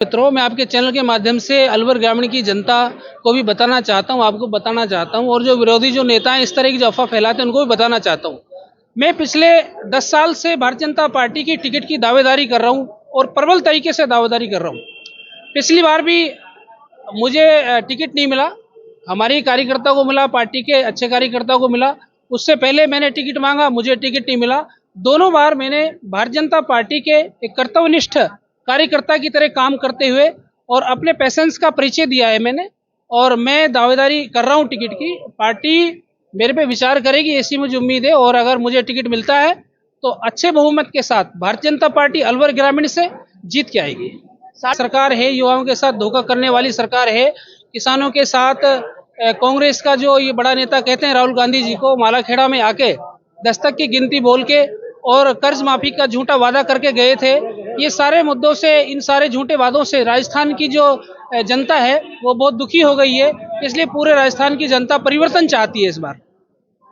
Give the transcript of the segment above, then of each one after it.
मित्रों, मैं आपके चैनल के माध्यम से अलवर ग्रामीण की जनता को भी बताना चाहता हूं, आपको बताना चाहता हूं और जो विरोधी जो नेता हैं इस तरह की जो अफवाह फैलाते हैं उनको भी बताना चाहता हूं। मैं पिछले 10 साल से भारतीय जनता पार्टी की टिकट की दावेदारी कर रहा हूं और प्रबल तरीके से दावेदारी कर रहा हूं। पिछली बार भी मुझे टिकट नहीं मिला, हमारे कार्यकर्ता को मिला, पार्टी के अच्छे कार्यकर्ताओं को मिला। उससे पहले मैंने टिकट मांगा, मुझे टिकट नहीं मिला। दोनों बार मैंने भारतीय जनता पार्टी के एक कर्तव्यनिष्ठ कार्यकर्ता की तरह काम करते हुए और अपने पैसेंस का परिचय दिया है मैंने, और मैं दावेदारी कर रहा हूं टिकट की। पार्टी मेरे पे विचार करेगी ऐसी मुझे उम्मीद है, और अगर मुझे टिकट मिलता है तो अच्छे बहुमत के साथ भारतीय जनता पार्टी अलवर ग्रामीण से जीत के आएगी। सरकार है, युवाओं के साथ धोखा करने वाली सरकार है। किसानों के साथ कांग्रेस का जो ये बड़ा नेता कहते हैं राहुल गांधी जी को, मालाखेड़ा में आके दस्तक की गिनती बोल के और कर्ज माफी का झूठा वादा करके गए थे। ये सारे मुद्दों से, इन सारे झूठे वादों से राजस्थान की जो जनता है वो बहुत दुखी हो गई है। इसलिए पूरे राजस्थान की जनता परिवर्तन चाहती है इस बार।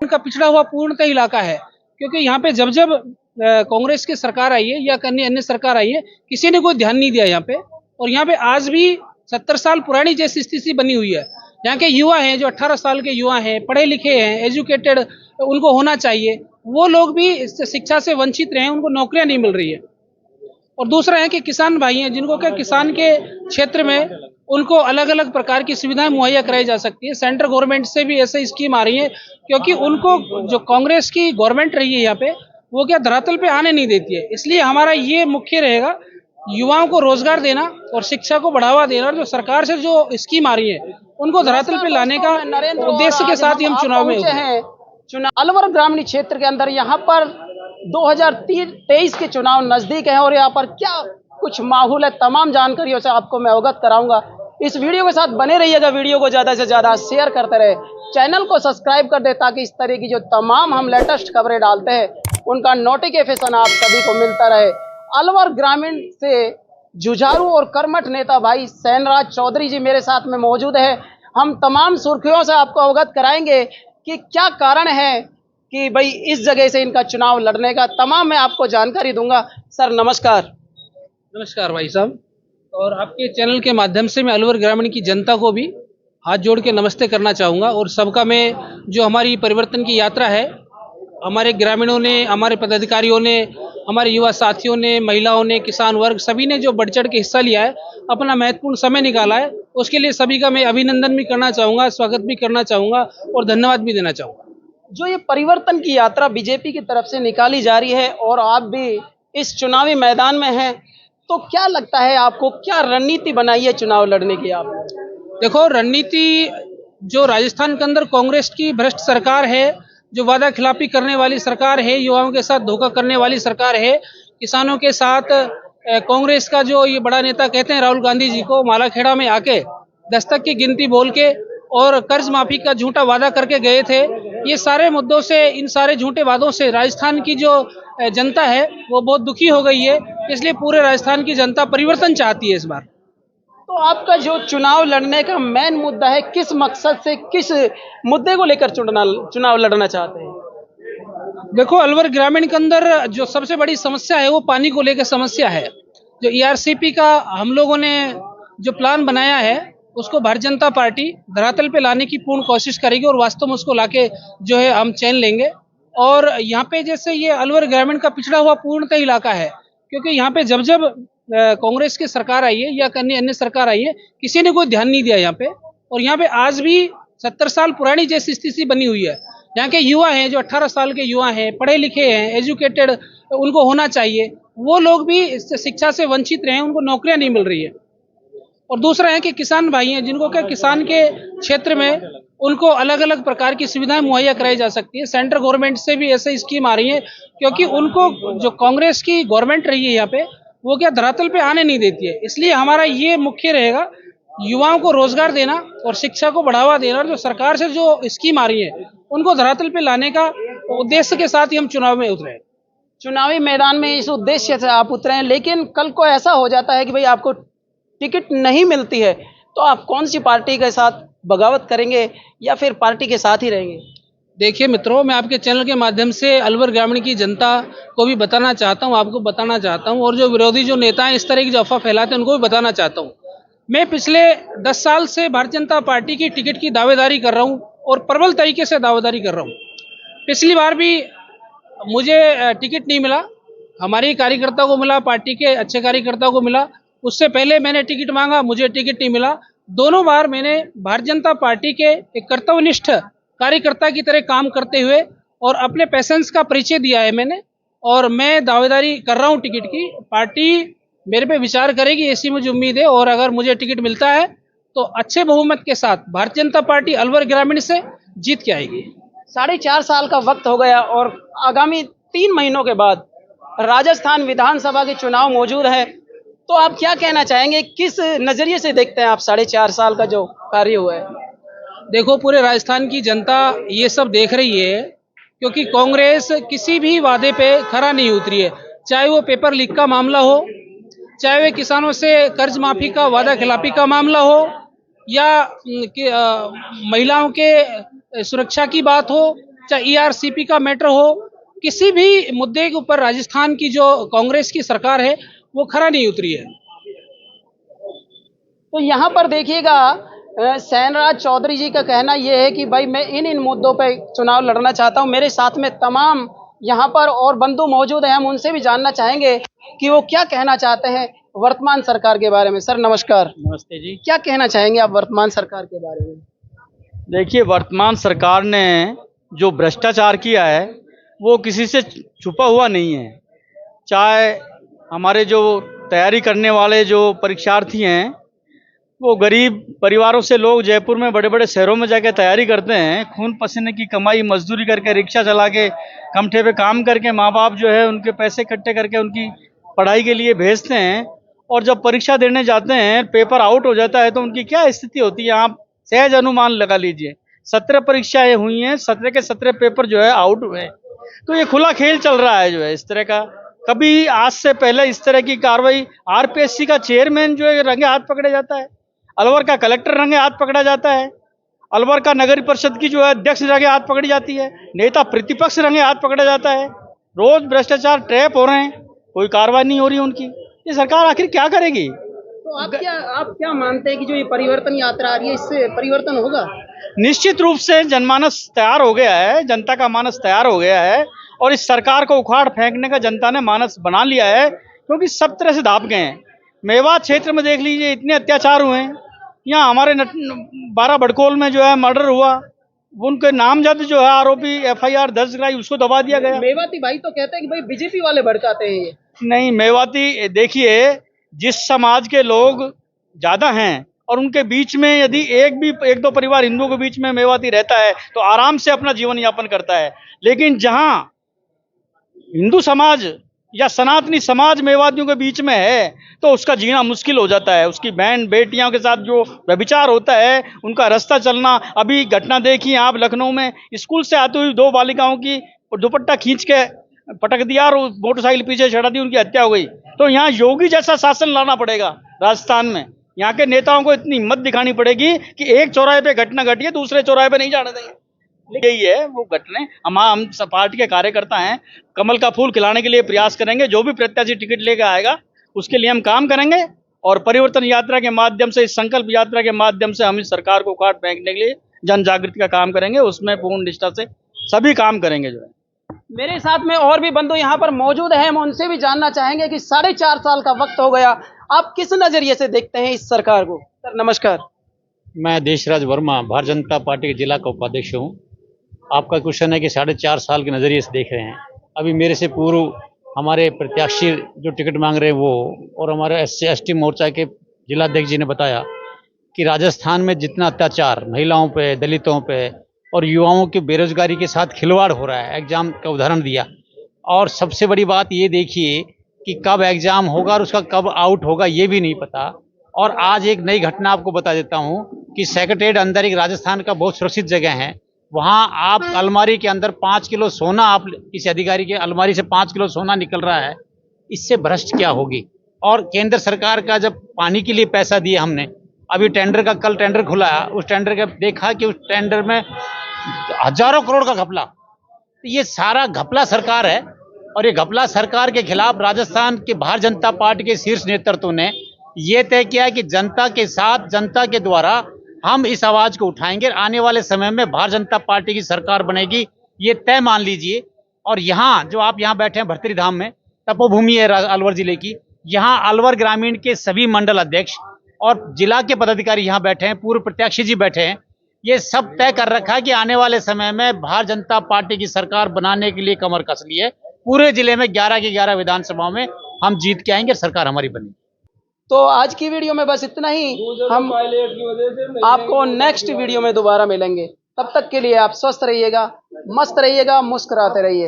उनका पिछड़ा हुआ पूर्णतः इलाका है, क्योंकि यहाँ पे जब जब कांग्रेस की सरकार आई है या अन्य सरकार आई है, किसी ने कोई ध्यान नहीं दिया यहाँ पे। और यहाँ पे आज भी 70 साल पुरानी जैसी स्थिति बनी हुई है। यहाँ के युवा हैं जो 18 साल के युवा हैं, पढ़े लिखे हैं, एजुकेटेड उनको होना चाहिए, वो लोग भी शिक्षा से वंचित रहे, उनको नौकरियां नहीं मिल रही है। और दूसरा है कि किसान भाई हैं जिनको क्या किसान के क्षेत्र में उनको अलग अलग प्रकार की सुविधाएं मुहैया कराई जा सकती है। सेंट्रल गवर्नमेंट से भी ऐसे स्कीम आ रही है, क्योंकि उनको जो कांग्रेस की गवर्नमेंट रही है यहाँ पे वो क्या धरातल पे आने नहीं देती है। इसलिए हमारा ये मुख्य रहेगा युवाओं को रोजगार देना और शिक्षा को बढ़ावा देना, और जो सरकार से जो स्कीम आ रही है उनको धरातल पे लाने का उद्देश्य के साथ ही हम चुनाव में हैं। अलवर ग्रामीण क्षेत्र के अंदर यहाँ पर 2023 के चुनाव नजदीक है और यहाँ पर क्या कुछ माहौल है, तमाम जानकारियों से आपको मैं अवगत कराऊंगा। इस वीडियो के साथ बने रहिएगा, वीडियो को ज्यादा से ज्यादा शेयर करते रहे, चैनल को सब्सक्राइब कर दे ताकि इस तरह की जो तमाम हम लेटेस्ट खबरें डालते हैं उनका नोटिफिकेशन आप सभी को मिलता रहे। अलवर ग्रामीण से जुझारू और कर्मठ नेता भाई सैनराज चौधरी जी मेरे साथ में मौजूद है। हम तमाम सुर्खियों से आपको अवगत कराएंगे कि क्या कारण है कि भाई इस जगह से इनका चुनाव लड़ने का, तमाम मैं आपको जानकारी दूंगा। सर नमस्कार। नमस्कार भाई साहब, और आपके चैनल के माध्यम से मैं अलवर ग्रामीण की जनता को भी हाथ जोड़ के नमस्ते करना चाहूँगा। और सबका मैं जो हमारी परिवर्तन की यात्रा है, हमारे ग्रामीणों ने, हमारे पदाधिकारियों ने, हमारे युवा साथियों ने, महिलाओं ने, किसान वर्ग सभी ने जो बढ़ चढ़ के हिस्सा लिया है, अपना महत्वपूर्ण समय निकाला है, उसके लिए सभी का मैं अभिनंदन भी करना चाहूँगा, स्वागत भी करना चाहूँगा और धन्यवाद भी देना चाहूँगा। जो ये परिवर्तन की यात्रा बीजेपी की तरफ से निकाली जा रही है और आप भी इस चुनावी मैदान में हैं, तो क्या लगता है आपको, क्या रणनीति बनाई है चुनाव लड़ने की आप? देखो, रणनीति जो राजस्थान के अंदर कांग्रेस की भ्रष्ट सरकार है, जो वादा खिलाफी करने वाली सरकार है, युवाओं के साथ धोखा करने वाली सरकार है, किसानों के साथ कांग्रेस का जो ये बड़ा नेता कहते हैं राहुल गांधी जी को, मालाखेड़ा में आके दस्तक की गिनती बोल के और कर्ज माफी का झूठा वादा करके गए थे। ये सारे मुद्दों से, इन सारे झूठे वादों से राजस्थान की जो जनता है वो बहुत दुखी हो गई है। इसलिए पूरे राजस्थान की जनता परिवर्तन चाहती है इस बार। तो आपका जो चुनाव लड़ने का मेन मुद्दा है, किस मकसद से, किस मुद्दे को लेकर चुनाव लड़ना चाहते हैं? देखो, अलवर ग्रामीण के अंदर जो सबसे बड़ी समस्या है वो पानी को लेकर समस्या है। जो ईआरसीपी का हम लोगों ने जो प्लान बनाया है उसको भारतीय जनता पार्टी धरातल पे लाने की पूर्ण कोशिश करेगी और वास्तव में उसको लाके जो है हम चैन लेंगे। और यहाँ पे जैसे ये अलवर ग्रामीण का पिछड़ा हुआ पूर्णतः इलाका है, क्योंकि यहाँ पे जब जब कांग्रेस की सरकार आई है या अन्य सरकार आई है, किसी ने कोई ध्यान नहीं दिया यहाँ पे। और यहाँ पे आज भी 70 साल पुरानी जैसी स्थिति बनी हुई है। यहाँ के युवा हैं जो 18 साल के युवा हैं, पढ़े लिखे हैं, एजुकेटेड उनको होना चाहिए, वो लोग भी शिक्षा से वंचित रहे, उनको नौकरियां नहीं मिल रही है। और दूसरा है कि किसान भाई हैं जिनको क्या किसान के क्षेत्र में उनको अलग अलग प्रकार की सुविधाएं मुहैया कराई जा सकती है। सेंट्रल गवर्नमेंट से भी ऐसे स्कीम आ रही है, क्योंकि उनको जो कांग्रेस की गवर्नमेंट रही है यहाँ पे वो क्या धरातल पे आने नहीं देती है। इसलिए हमारा ये मुख्य रहेगा युवाओं को रोजगार देना और शिक्षा को बढ़ावा देना, और जो सरकार से जो स्कीम आ रही है उनको धरातल पे लाने का उद्देश्य के साथ ही हम चुनाव में उतरे। चुनावी मैदान में इस उद्देश्य से आप उतरे हैं, लेकिन कल को ऐसा हो जाता है कि भाई आपको टिकट नहीं मिलती है, तो आप कौन सी पार्टी के साथ बगावत करेंगे या फिर पार्टी के साथ ही रहेंगे? देखिए मित्रों, मैं आपके चैनल के माध्यम से अलवर ग्रामीण की जनता को भी बताना चाहता हूं, आपको बताना चाहता हूं, और जो विरोधी जो नेता हैं इस तरह की जो अफवाह फैलाते हैं उनको भी बताना चाहता हूं। मैं पिछले 10 साल से भारतीय जनता पार्टी की टिकट की दावेदारी कर रहा हूं और प्रबल तरीके से दावेदारी कर रहा हूं। पिछली बार भी मुझे टिकट नहीं मिला, हमारे कार्यकर्ता को मिला, पार्टी के अच्छे कार्यकर्ताओं को मिला। उससे पहले मैंने टिकट मांगा, मुझे टिकट नहीं मिला। दोनों बार मैंने भारतीय जनता पार्टी के एक कर्तव्यनिष्ठ कार्यकर्ता की तरह काम करते हुए और अपने पैसेंस का परिचय दिया है मैंने, और मैं दावेदारी कर रहा हूं टिकट की। पार्टी मेरे पे विचार करेगी ऐसी मुझे उम्मीद है, और अगर मुझे टिकट मिलता है तो अच्छे बहुमत के साथ भारतीय जनता पार्टी अलवर ग्रामीण से जीत के आएगी। 4.5 साल का वक्त हो गया और आगामी 3 महीनों के बाद राजस्थान विधानसभा के चुनाव मौजूद है, तो आप क्या कहना चाहेंगे, किस नजरिए से देखते हैं आप 4.5 साल का जो कार्य हुआ है? देखो, पूरे राजस्थान की जनता ये सब देख रही है, क्योंकि कांग्रेस किसी भी वादे पे खरा नहीं उतरी है। चाहे वो पेपर लीक का मामला हो, चाहे वे किसानों से कर्ज माफी का वादा खिलाफी का मामला हो, या महिलाओं के सुरक्षा की बात हो, चाहे ईआरसीपी का मैटर हो, किसी भी मुद्दे के ऊपर राजस्थान की जो कांग्रेस की सरकार है वो खरा नहीं उतरी है। तो यहाँ पर देखिएगा, सैनराज चौधरी जी का कहना यह है कि भाई मैं इन मुद्दों पे चुनाव लड़ना चाहता हूँ। मेरे साथ में तमाम यहाँ पर और बंधु मौजूद हैं, हम उनसे भी जानना चाहेंगे कि वो क्या कहना चाहते हैं वर्तमान सरकार के बारे में। सर नमस्कार। नमस्ते जी। क्या कहना चाहेंगे आप वर्तमान सरकार के बारे में? देखिए, वर्तमान सरकार ने जो भ्रष्टाचार किया है वो किसी से छुपा हुआ नहीं है। चाहे हमारे जो तैयारी करने वाले जो परीक्षार्थी हैं, वो गरीब परिवारों से लोग जयपुर में बड़े बड़े शहरों में जाके तैयारी करते हैं, खून पसीने की कमाई मजदूरी करके, रिक्शा चला के, कमठे पे काम करके, माँ बाप जो है उनके पैसे इकट्ठे करके उनकी पढ़ाई के लिए भेजते हैं, और जब परीक्षा देने जाते हैं, पेपर आउट हो जाता है तो उनकी क्या स्थिति होती है आप सहज अनुमान लगा लीजिए। 17 परीक्षाएं हुई हैं, 17 के 17 पेपर जो है आउट हुए हैं। तो ये खुला खेल चल रहा है जो है इस तरह का। कभी आज से पहले इस तरह की कार्रवाई, आरपीएससी का चेयरमैन जो है रंगे हाथ पकड़ा जाता है, अलवर का कलेक्टर रंगे हाथ पकड़ा जाता है, अलवर का नगर परिषद की जो है अध्यक्ष रंगे हाथ पकड़ी जाती है, नेता प्रतिपक्ष रंगे हाथ पकड़ा जाता है। रोज भ्रष्टाचार ट्रैप हो रहे हैं, कोई कार्रवाई नहीं हो रही उनकी। ये सरकार आखिर क्या करेगी? तो आप क्या मानते हैं कि जो ये परिवर्तन यात्रा आ रही है, इससे परिवर्तन होगा? निश्चित रूप से जनमानस तैयार हो गया है, जनता का मानस तैयार हो गया है, और इस सरकार को उखाड़ फेंकने का जनता ने मानस बना लिया है, क्योंकि सब तरह से दाप गए हैं। मेवात क्षेत्र में देख लीजिए, इतने अत्याचार हुए हैं। यहाँ हमारे 12 बड़कोल में जो है मर्डर हुआ, उनके नामजद जो है आरोपी एफआईआर दर्ज कराई, उसको दबा दिया गया। मेवाती भाई तो कहते हैं कि भाई बीजेपी वाले भड़काते हैं ये। नहीं, मेवाती देखिए, जिस समाज के लोग ज्यादा हैं और उनके बीच में यदि एक दो परिवार हिंदुओं के बीच में मेवाती रहता है तो आराम से अपना जीवन यापन करता है। लेकिन जहां हिंदू समाज या सनातनी समाज मेवातियों के बीच में है तो उसका जीना मुश्किल हो जाता है। उसकी बहन बेटियों के साथ जो व्यभिचार होता है, उनका रास्ता चलना। अभी घटना देखी आप लखनऊ में, स्कूल से आती हुई 2 बालिकाओं की दुपट्टा खींच के पटक दिया और मोटरसाइकिल पीछे चढ़ा दी, उनकी हत्या हो गई। तो यहाँ योगी जैसा शासन लाना पड़ेगा राजस्थान में। यहाँ के नेताओं को इतनी हिम्मत दिखानी पड़ेगी कि एक चौराहे पे घटना घटी है, दूसरे चौराहे पे नहीं जाने देंगे। यही है वो घटना। हम पार्टी के कार्यकर्ता हैं, कमल का फूल खिलाने के लिए प्रयास करेंगे। जो भी प्रत्याशी टिकट लेकर आएगा उसके लिए हम काम करेंगे, और परिवर्तन यात्रा के माध्यम से, इस संकल्प यात्रा के माध्यम से हम इस सरकार को उखाड़ फेंकने के लिए जन जागृति का काम करेंगे। उसमें पूर्ण निष्ठा से सभी काम करेंगे जो है। मेरे साथ में और भी बंधु यहाँ पर मौजूद हैं, हम उनसे भी जानना चाहेंगे कि 4.5 साल का वक्त हो गया, आप किस नजरिए से देखते हैं इस सरकार को? सर नमस्कार। मैं देशराज वर्मा, भारतीय जनता पार्टी के जिला का उपाध्यक्ष हूँ। आपका क्वेश्चन है कि 4.5 साल के नज़रिए से देख रहे हैं। अभी मेरे से पूर्व हमारे प्रत्याशी जो टिकट मांग रहे हैं वो, और हमारे SC ST मोर्चा के जिलाध्यक्ष जी ने बताया कि राजस्थान में जितना अत्याचार महिलाओं पे, दलितों पे और युवाओं की बेरोजगारी के साथ खिलवाड़ हो रहा है, एग्जाम का उदाहरण दिया। और सबसे बड़ी बात ये देखिए कि कब एग्जाम होगा और उसका कब आउट होगा ये भी नहीं पता। और आज एक नई घटना आपको बता देता हूँ कि सेक्रेटेरिएट अंदर एक राजस्थान का बहुत सुरक्षित जगह है, वहाँ आप अलमारी के अंदर 5 किलो सोना, आप किसी अधिकारी के अलमारी से 5 किलो सोना निकल रहा है। इससे भ्रष्ट क्या होगी? और केंद्र सरकार का जब पानी के लिए पैसा दिया हमने, अभी टेंडर का कल टेंडर खुला, उस टेंडर का देखा कि उस टेंडर में हजारों करोड़ का घपला। तो ये सारा घपला सरकार है, और ये घपला सरकार के खिलाफ राजस्थान के भारतीय जनता पार्टी के शीर्ष नेतृत्व ने ये तय किया कि जनता के साथ, जनता के द्वारा हम इस आवाज को उठाएंगे। आने वाले समय में भारतीय जनता पार्टी की सरकार बनेगी, ये तय मान लीजिए। और यहाँ जो आप यहाँ बैठे हैं भर्तरी धाम में, तपोभूमि है अलवर जिले की, यहाँ अलवर ग्रामीण के सभी मंडल अध्यक्ष और जिला के पदाधिकारी यहाँ बैठे हैं, पूर्व प्रत्याशी जी बैठे हैं। ये सब तय कर रखा है कि आने वाले समय में भारतीय जनता पार्टी की सरकार बनाने के लिए कमर कस ली है। पूरे जिले में 11 की 11 विधानसभाओं में हम जीत के आएंगे, सरकार हमारी बनेगी। तो आज की वीडियो में बस इतना ही। हम आपको नेक्स्ट वीडियो में दोबारा मिलेंगे। तब तक के लिए आप स्वस्थ रहिएगा, मस्त रहिएगा, मुस्कुराते रहिए।